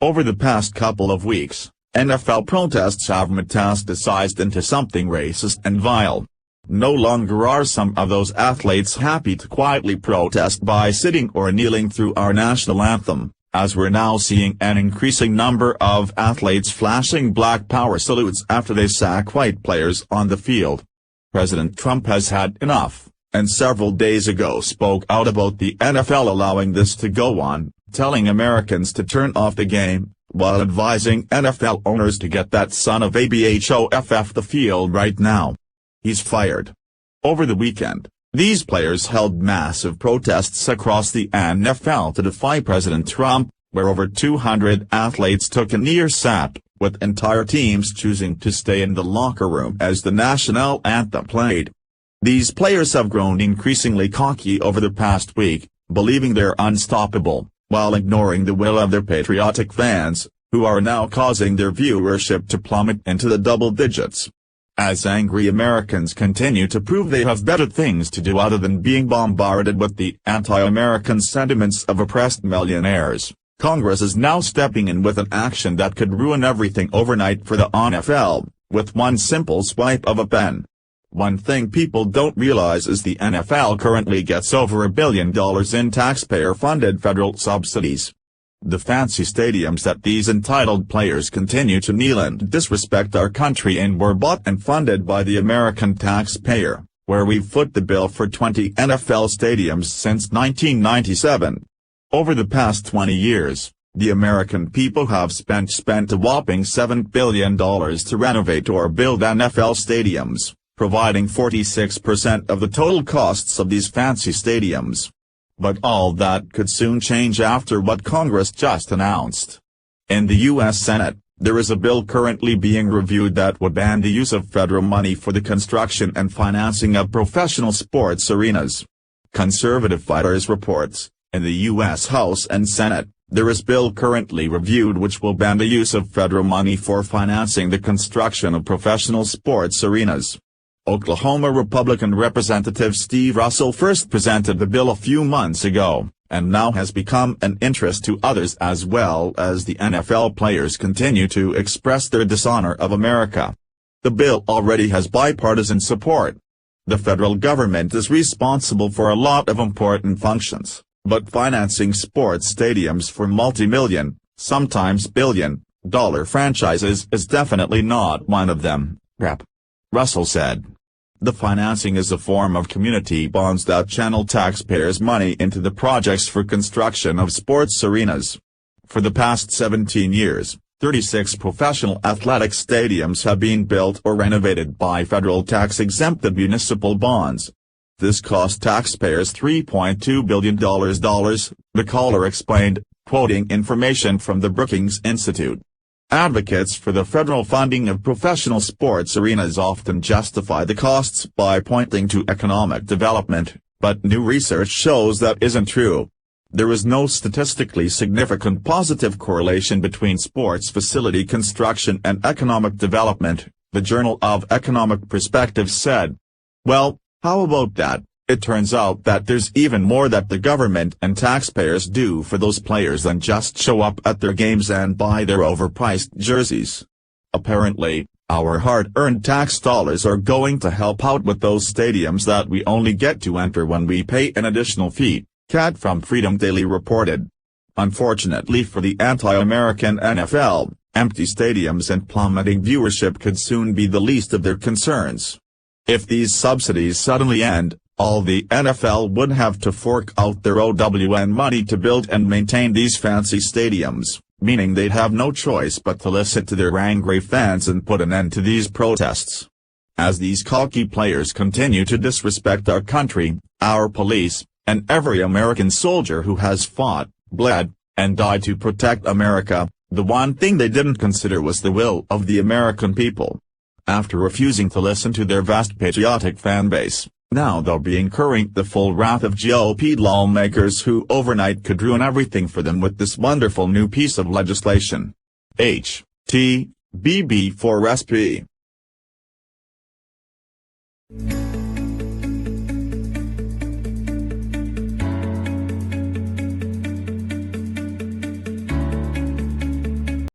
Over the past couple of weeks, NFL protests have metastasized into something racist and vile. No longer are some of those athletes happy to quietly protest by sitting or kneeling through our national anthem, as we're now seeing an increasing number of athletes flashing black power salutes after they sack white players on the field. President Trump has had enough, and several days ago spoke out about the NFL allowing this to go on, telling Americans to turn off the game, while advising NFL owners to get that son of a bitch off the field right now. He's fired. Over the weekend, these players held massive protests across the NFL to defy President Trump, where over 200 athletes took a knee or sat, with entire teams choosing to stay in the locker room as the national anthem played. These players have grown increasingly cocky over the past week, believing they're unstoppable, while ignoring the will of their patriotic fans, who are now causing their viewership to plummet into the double digits. As angry Americans continue to prove they have better things to do other than being bombarded with the anti-American sentiments of oppressed millionaires, Congress is now stepping in with an action that could ruin everything overnight for the NFL, with one simple swipe of a pen. One thing people don't realize is the NFL currently gets over $1 billion in taxpayer-funded federal subsidies. The fancy stadiums that these entitled players continue to kneel and disrespect our country in were bought and funded by the American taxpayer, where we've foot the bill for 20 NFL stadiums since 1997. Over the past 20 years, the American people have spent a whopping $7 billion to renovate or build NFL stadiums, providing 46% of the total costs of these fancy stadiums. But all that could soon change after what Congress just announced. In the U.S. Senate, there is a bill currently being reviewed that would ban the use of federal money for the construction and financing of professional sports arenas. Conservative Fighters reports, in the U.S. House and Senate, there is a bill currently reviewed which will ban the use of federal money for financing the construction of professional sports arenas. Oklahoma Republican Representative Steve Russell first presented the bill a few months ago, and now has become an interest to others as well as the NFL players continue to express their dishonor of America. The bill already has bipartisan support. The federal government is responsible for a lot of important functions, but financing sports stadiums for multi-million, sometimes billion-dollar franchises is definitely not one of them, Rep. Russell said. The financing is a form of community bonds that channel taxpayers' money into the projects for construction of sports arenas. For the past 17 years, 36 professional athletic stadiums have been built or renovated by federal tax-exempted municipal bonds. This cost taxpayers $3.2 billion, the caller explained, quoting information from the Brookings Institute. Advocates for the federal funding of professional sports arenas often justify the costs by pointing to economic development, but new research shows that isn't true. There is no statistically significant positive correlation between sports facility construction and economic development, the Journal of Economic Perspectives said. Well, how about that? It turns out that there's even more that the government and taxpayers do for those players than just show up at their games and buy their overpriced jerseys. Apparently, our hard-earned tax dollars are going to help out with those stadiums that we only get to enter when we pay an additional fee, Kat from Freedom Daily reported. Unfortunately for the anti-American NFL, empty stadiums and plummeting viewership could soon be the least of their concerns. If these subsidies suddenly end, all the NFL would have to fork out their OWN money to build and maintain these fancy stadiums, meaning they'd have no choice but to listen to their angry fans and put an end to these protests. As these cocky players continue to disrespect our country, our police, and every American soldier who has fought, bled, and died to protect America, the one thing they didn't consider was the will of the American people. After refusing to listen to their vast patriotic fanbase, now they'll be incurring the full wrath of GOP lawmakers who overnight could ruin everything for them with this wonderful new piece of legislation. HTBB4SP